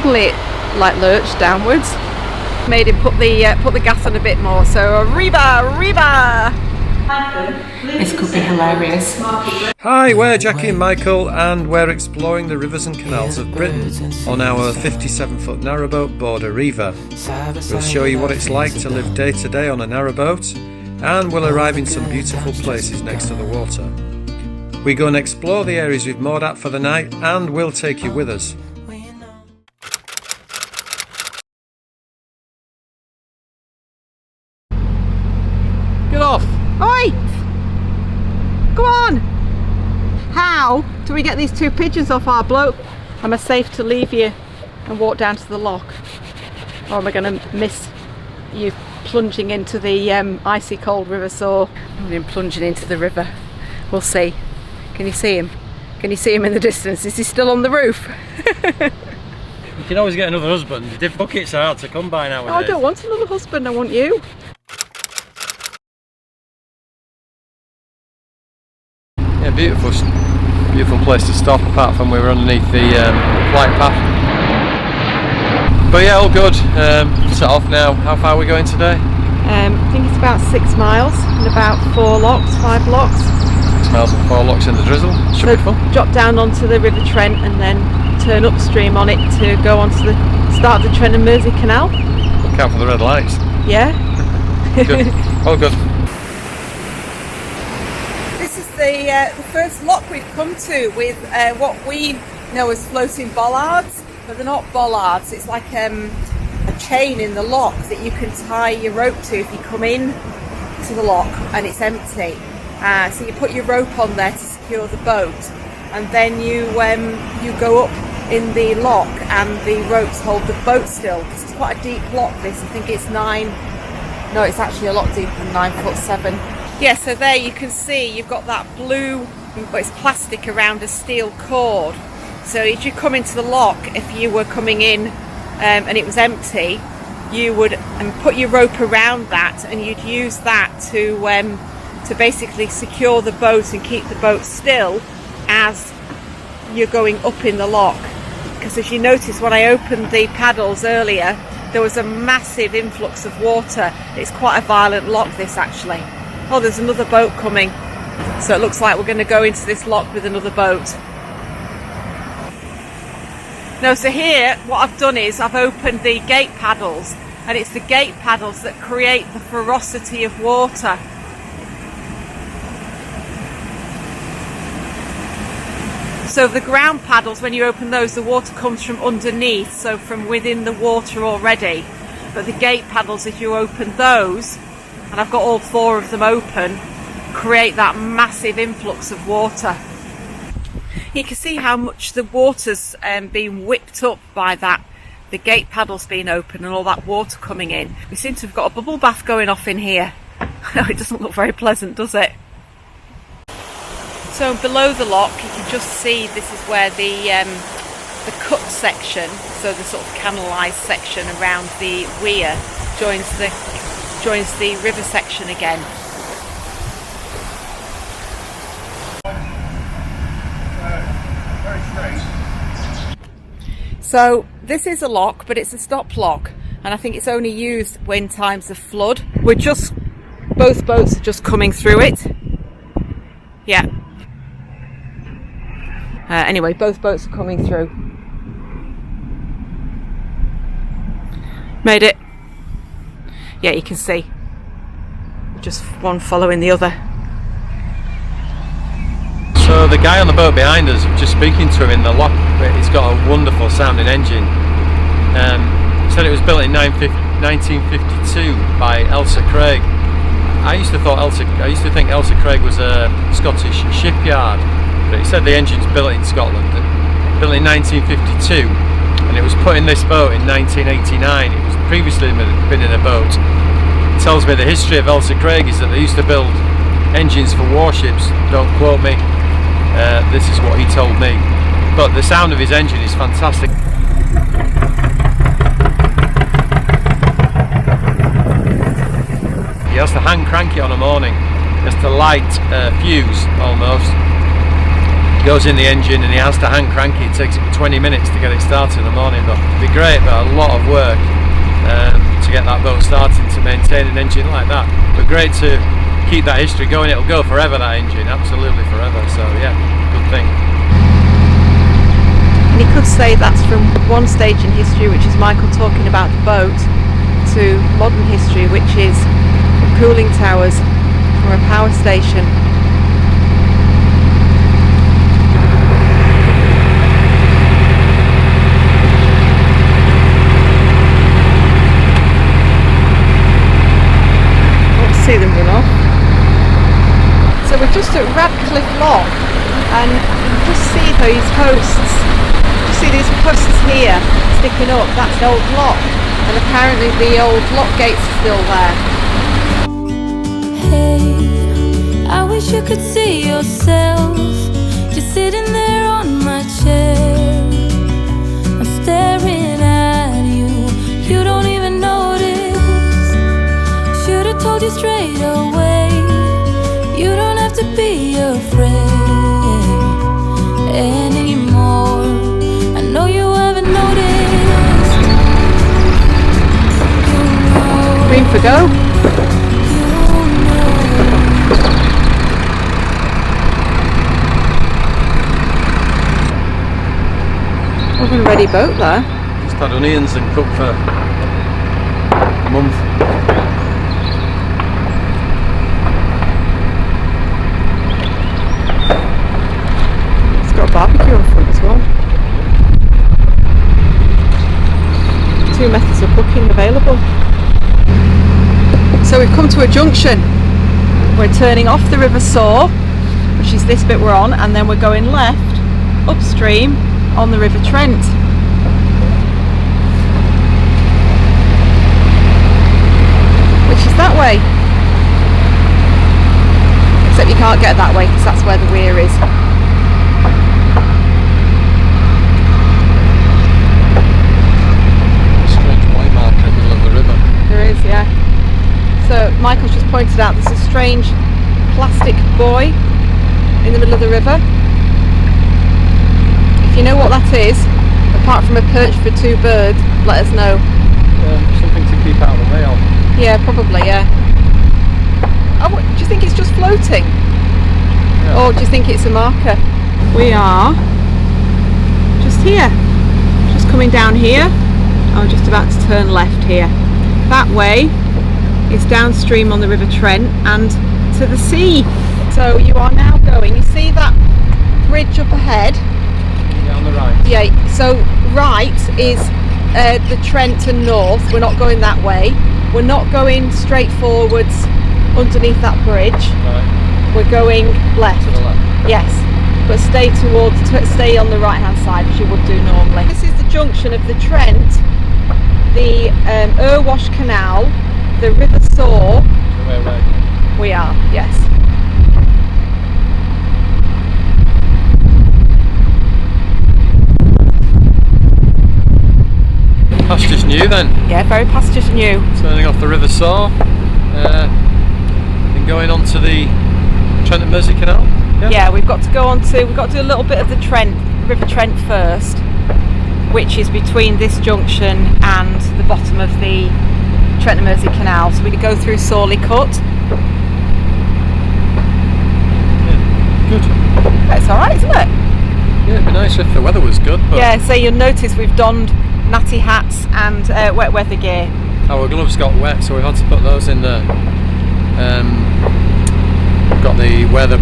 suddenly it like lurched downwards. Made him put the gas on a bit more. So River! This could be hilarious. Hi, we're Jackie and Michael, and we're exploring the rivers and canals of Britain on our 57-foot narrowboat Border Reiver. We'll show you what it's like to live day to day on a narrowboat, and we'll arrive in some beautiful places next to the water. We go and explore the areas we've moored at for the night, and we'll take you with us. Get off! Oi! Go on! How do we get these two pigeons off our bloke? Am I safe to leave you and walk down to the lock? Or am I going to miss you plunging into the icy cold River Soar? I've been plunging into the river. We'll see. Can you see him? Can you see him in the distance? Is he still on the roof? You can always get another husband. The buckets are hard to come by nowadays. Oh, I don't want another husband, I want you. Yeah, beautiful place to stop, apart from we were underneath the flight path. But yeah, all good. Set off now. How far are we going today? I think it's about 6 miles and about 5 locks. 6 miles and 4 locks in the drizzle. Should be fun. Drop down onto the River Trent and then turn upstream on it to go onto the start of the Trent and Mersey Canal. Look out for the red lights. Yeah. Good. All good. This is the first lock we've come to with what we know as floating bollards, but they're not bollards. It's like a chain in the lock that you can tie your rope to if you come in to the lock and it's empty. So you put your rope on there to secure the boat, and then you go up in the lock and the ropes hold the boat still, because it's quite a deep lock this. I think it's 9, no, it's actually a lot deeper than 9'7". Yeah, so there you can see you've got that blue, but it's plastic around a steel cord. So if you come into the lock, if you were coming in and it was empty, you would put your rope around that, and you'd use that to basically secure the boat and keep the boat still as you're going up in the lock. Because as you notice, when I opened the paddles earlier, there was a massive influx of water. It's quite a violent lock, this actually. Oh, there's another boat coming. So it looks like we're going to go into this lock with another boat. No, so here what I've done is I've opened the gate paddles, and it's the gate paddles that create the ferocity of water. So the ground paddles, when you open those, the water comes from underneath, so from within the water already. But the gate paddles, if you open those, and I've got all 4 of them open, create that massive influx of water. You can see how much the water's been whipped up by the gate paddles being open and all that water coming in. We seem to have got a bubble bath going off in here. No, it doesn't look very pleasant, does it? So below the lock, you can just see this is where the cut section, so the sort of canalised section around the weir, joins the river section again. So this is a lock, but it's a stop lock, and I think it's only used when times of flood. Both boats are just coming through it. Yeah. Anyway, both boats are coming through. Made it. Yeah, you can see. Just one following the other. So the guy on the boat behind us, just speaking to him in the lock, it's got a wonderful sounding engine. Said it was built in 1952 by Elsa Craig. I used to think Elsa Craig was a Scottish shipyard, but he said the engine's built in Scotland, built in 1952, and it was put in this boat in 1989. It was previously been in a boat. It tells me the history of Elsa Craig is that they used to build engines for warships. Don't quote me. This is what he told me. But the sound of his engine is fantastic. He has to hand crank it on a morning. He has to light fuse almost. goes in the engine and he has to hand crank it. It takes him 20 minutes to get it started in the morning, but it'd be great, but a lot of work to get that boat started, to maintain an engine like that. But great to keep that history going. It'll go forever, that engine, absolutely forever. So yeah, good thing. And you could say that's from one stage in history, which is Michael talking about the boat, to modern history, which is cooling towers from a power station. See them run off. So we're just at Radcliffe Lock, and you can just see these posts. You see these posts here sticking up. That's the old lock, and apparently the old lock gates are still there. Hey, I wish you could see yourself just sitting there on my chair. I'm staring at you. You don't even notice. Should've told you straight away. You don't have to be afraid anymore. I know you haven't noticed. Green for go. Oven ready boat there. Just had onions and cooked for a month. Barbecue on front as well. 2 methods of cooking available. So we've come to a junction. We're turning off the River Soar, which is this bit we're on, and then we're going left upstream on the River Trent. Which is that way. Except you can't get that way because that's where the weir is. Yeah. So Michael's just pointed out there's a strange plastic buoy in the middle of the river. If you know what that is, apart from a perch for 2 birds, let us know. Something to keep out of the way of. Yeah, probably, yeah. Oh, do you think it's just floating? Yeah. Or do you think it's a marker? We are just here. Just coming down here. I'm just about to turn left here. That way is downstream on the River Trent and to the sea. So you are now going, you see that bridge up ahead? Yeah, on the right. Yeah, so right is the Trent and north. We're not going that way. We're not going straight forwards underneath that bridge. Right. We're going left. To the left. Yes, but stay on the right hand side, which you would do normally. This is the junction of the Trent, the Irwash Canal, the River Soar. Where we are, yes. Pasture's new then. Yeah, very pasture's new. Turning off the River Soar, and going on to the Trent and Mersey Canal. Yeah, we've got to do a little bit of the Trent, River Trent first, which is between this junction and the bottom of the Trent and Mersey Canal. So we go through Sawley Cut. Yeah, good. It's alright, isn't it? Yeah, it'd be nice if the weather was good. But yeah, so you'll notice we've donned natty hats and wet weather gear. Our gloves got wet, so we've had to put those in there. We've got where the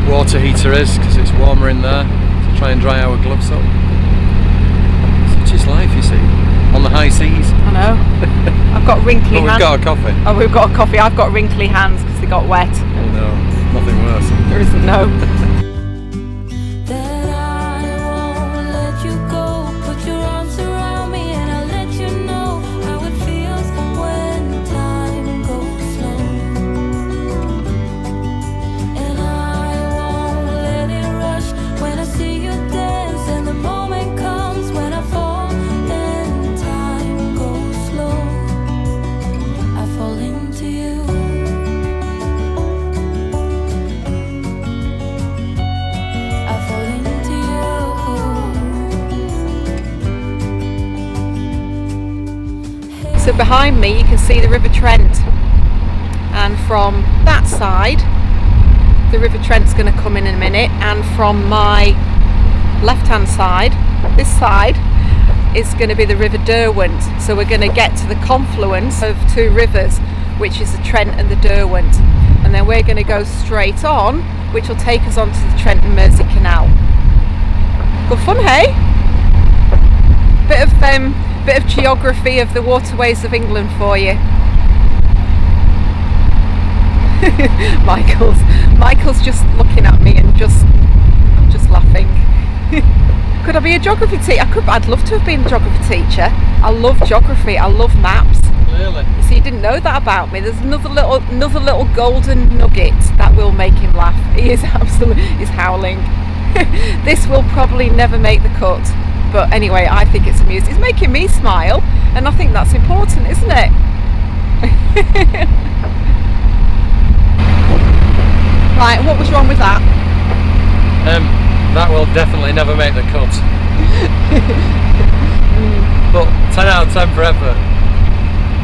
water heater is, because it's warmer in there, to try and dry our gloves up. Such is life, you see, on the high seas. I know. I've got wrinkly hands. We've got a coffee. Oh, we've got a coffee. I've got wrinkly hands because they got wet. Oh no, nothing worse. There isn't, no. So behind me you can see the River Trent, and from that side the River Trent's going to come in a minute, and from my left hand side, this side, is going to be the River Derwent. So we're going to get to the confluence of two rivers, which is the Trent and the Derwent, and then we're going to go straight on, which will take us onto the Trent and Mersey Canal. Good fun, hey? Bit of geography of the waterways of England for you. Michael's just looking at me and just laughing. Could I be a geography teacher? I'd love to have been a geography teacher. I love geography. I love maps. Clearly. So you didn't know that about me. There's another little golden nugget that will make him laugh. He's howling. This will probably never make the cut, but anyway, I think it's amusing. It's making me smile, and I think that's important, isn't it? Right, what was wrong with that? That will definitely never make the cut. But 10 out of 10 forever.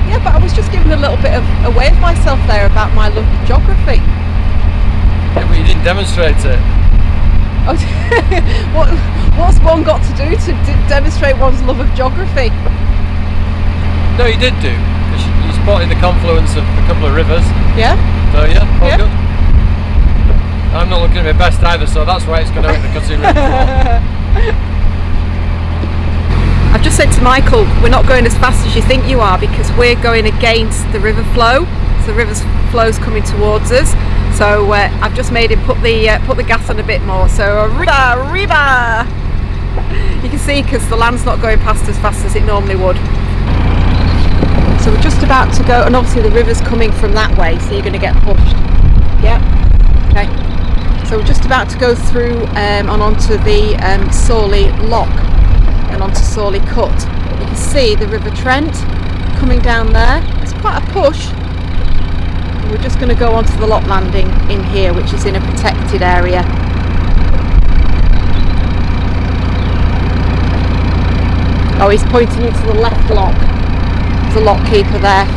Yeah, but I was just giving a little bit of away of myself there about my love of geography. Yeah, but you didn't demonstrate it. Oh, what's one got to do to demonstrate one's love of geography? No, you did do. You spotted the confluence of a couple of rivers. Yeah. So yeah, all Yeah. good. I'm not looking at my best either, so that's why it's going to hit the cutting room floor. I've just said to Michael, we're not going as fast as you think you are, because we're going against the river flow. So the river flow's coming towards us. So I've just made him put the gas on a bit more. So river. You can see, because the land's not going past as fast as it normally would. So we're just about to go, and obviously the river's coming from that way, so you're going to get pushed. Yeah. Okay. So we're just about to go through and onto the Sawley Lock and onto Sawley Cut. You can see the River Trent coming down there. It's quite a push. And we're just going to go onto the lock landing in here, which is in a protected area. Oh, he's pointing you to the left lock. There's a lock keeper there.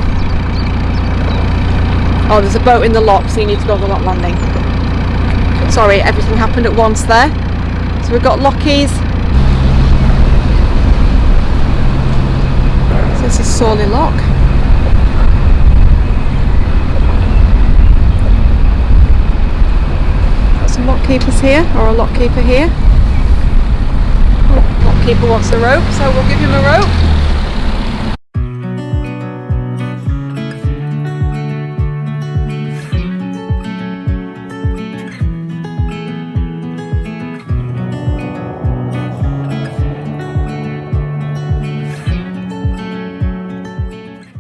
Oh, there's a boat in the lock, so you need to go on the lock landing. Sorry, everything happened at once there. So we've got lockies. So this is Sawley Lock. Got some lock keepers here, or a lock keeper here. Oh, lock keeper wants a rope, so we'll give him a rope.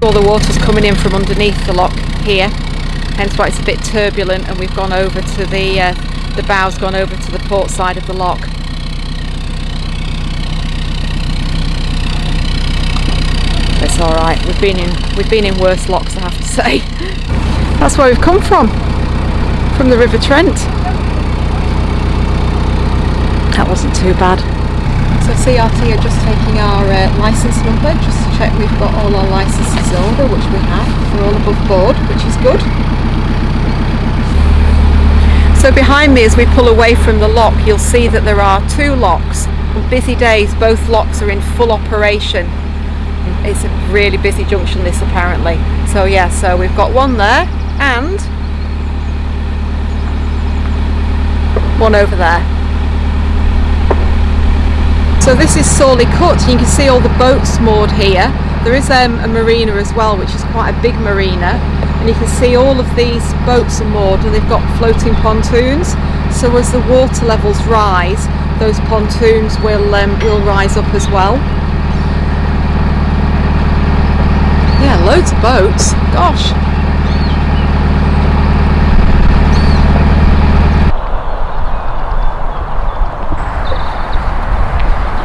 All the water's coming in from underneath the lock here, hence why it's a bit turbulent, and we've gone over to the bow's gone over to the port side of the lock. It's all right. We've been in worse locks, I have to say. That's where we've come from the River Trent. That wasn't too bad. So CRT are just taking our licence number, just to check we've got all our licences in order, which we have. We're all above board, which is good. So behind me, as we pull away from the lock, you'll see that there are two locks. On busy days, both locks are in full operation. It's a really busy junction, this, apparently. So yeah, so we've got one there and one over there. So this is Sawley Cut. You can see all the boats moored here. There is a marina as well, which is quite a big marina, and you can see all of these boats are moored, and they've got floating pontoons. So as the water levels rise, those pontoons will rise up as well. Yeah, loads of boats. Gosh.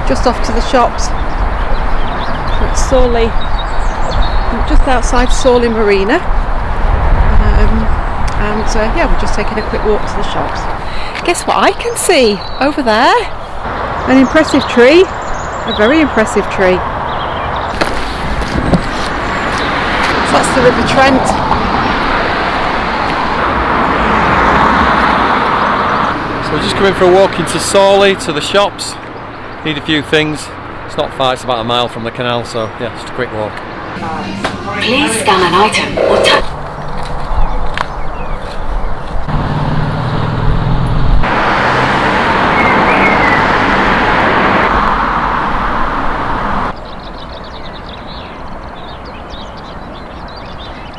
Just off to the shops at Sawley, just outside Sawley Marina, and yeah, we're just taking a quick walk to the shops. Guess what I can see over there? An impressive tree, a very impressive tree. So that's the River Trent. So we're just coming for a walk into Sawley to the shops. Need a few things. It's not far, it's about a mile from the canal, so yeah, just a quick walk. Please scan an item or touch.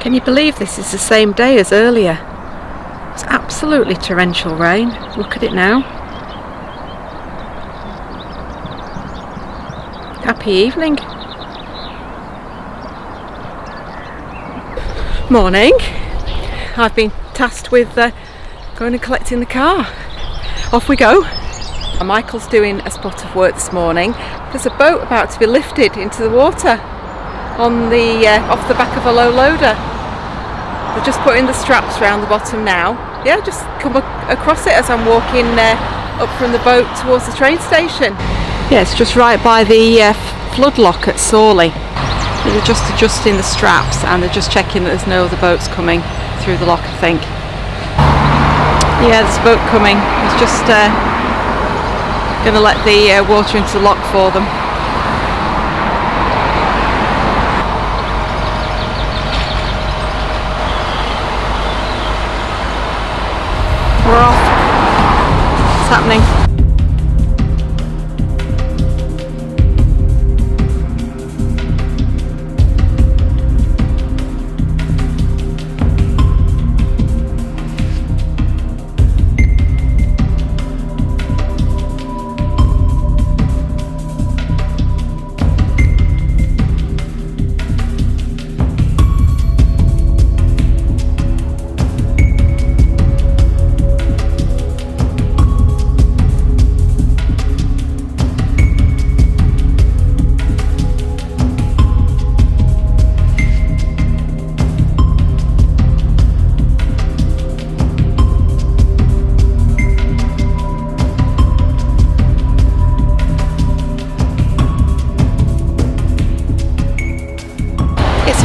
Can you believe this is the same day as earlier? It's absolutely torrential rain. Look at it now. Happy evening. Morning. I've been tasked with going and collecting the car. Off we go. Michael's doing a spot of work this morning. There's a boat about to be lifted into the water on the off the back of a low loader. They're just putting the straps around the bottom now. Yeah, just come across it as I'm walking up from the boat towards the train station. Yeah, it's just right by the flood lock at Sawley. They're just adjusting the straps and they're just checking that there's no other boats coming through the lock, I think. Yeah, there's a boat coming. It's just going to let the water into the lock for them. We're off. It's happening.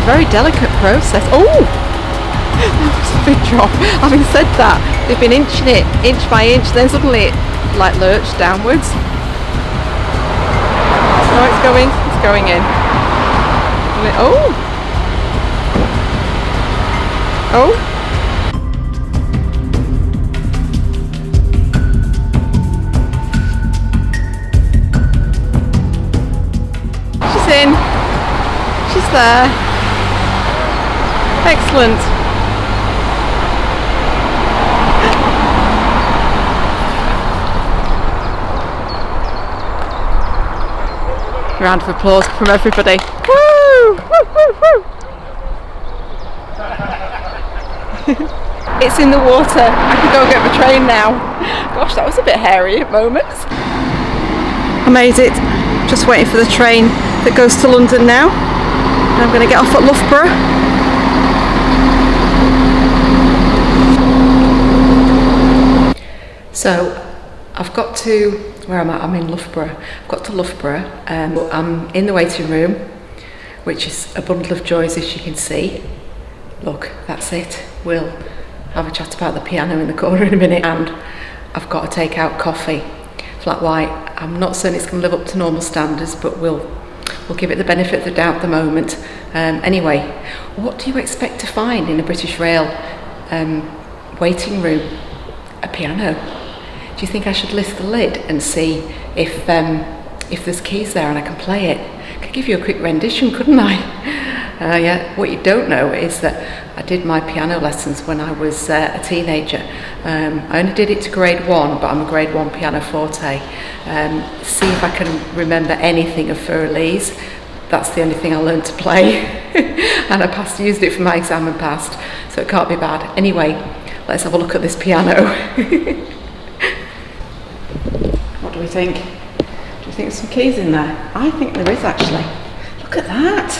Very delicate process. Oh, that was a big drop. Having said that, they've been inching it inch by inch, then suddenly it like lurched downwards. Oh, it's going in. Oh, oh. She's in. She's there. Excellent. Round of applause from everybody. Woo! Woo, woo, woo. It's in the water. I can go and get my train now. Gosh, that was a bit hairy at moments. I made it. Just waiting for the train that goes to London now. I'm going to get off at Loughborough. So I've got to, where am I? I'm in Loughborough. I've got to Loughborough. I'm in the waiting room, which is a bundle of joys, as you can see. Look, that's it. We'll have a chat about the piano in the corner in a minute, and I've got to take out coffee, flat white. I'm not saying it's going to live up to normal standards, but we'll give it the benefit of the doubt at the moment. Anyway, what do you expect to find in a British Rail waiting room? A piano. Do you think I should lift the lid and see if there's keys there and I can play it? I could give you a quick rendition, couldn't I? Yeah. What you don't know is that I did my piano lessons when I was a teenager. I only did it to grade 1, but I'm a grade 1 pianoforte. See if I can remember anything of Fur-Elise. That's the only thing I learned to play. And I used it for my exam and passed, so it can't be bad. Anyway, let's have a look at this piano. What do we think? Do you think there's some keys in there? I think there is, actually. Look at that.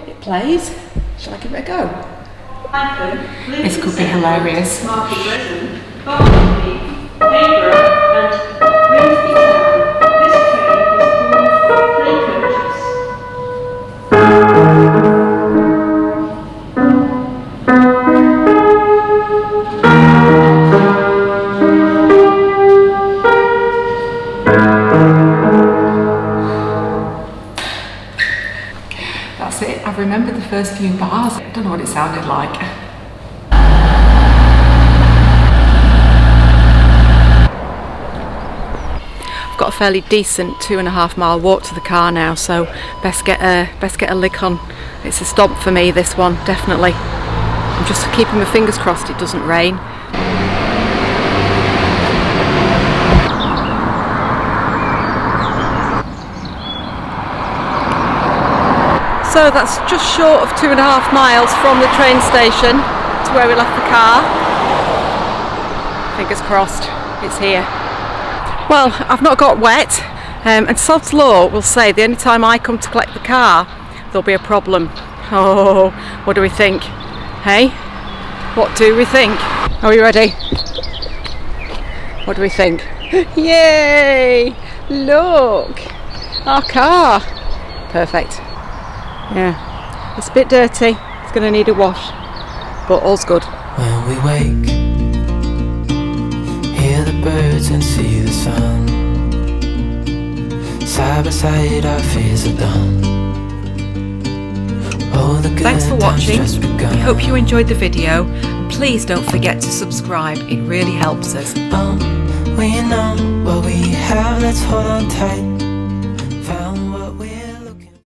It plays. Shall I give it a go? This could be hilarious. first few bars. I don't know what it sounded like. I've got a fairly decent 2.5 mile walk to the car now, so best get a lick on. It's a stomp for me, this one, definitely. I'm just keeping my fingers crossed it doesn't rain. So that's just short of 2.5 miles from the train station to where we left the car. Fingers crossed, it's here. Well, I've not got wet, and sod's law will say the only time I come to collect the car, there'll be a problem. Oh, what do we think? Hey? What do we think? Are we ready? What do we think? Yay! Look! Our car! Perfect. Yeah, it's a bit dirty, it's going to need a wash, but all's good. When we wake, hear the birds and see the sun. Side by side our fears are done. Oh, the good Thanks for watching. times just begun. We hope you enjoyed the video. Please don't forget to subscribe, it really helps us. We know what we have, let's hold on tight.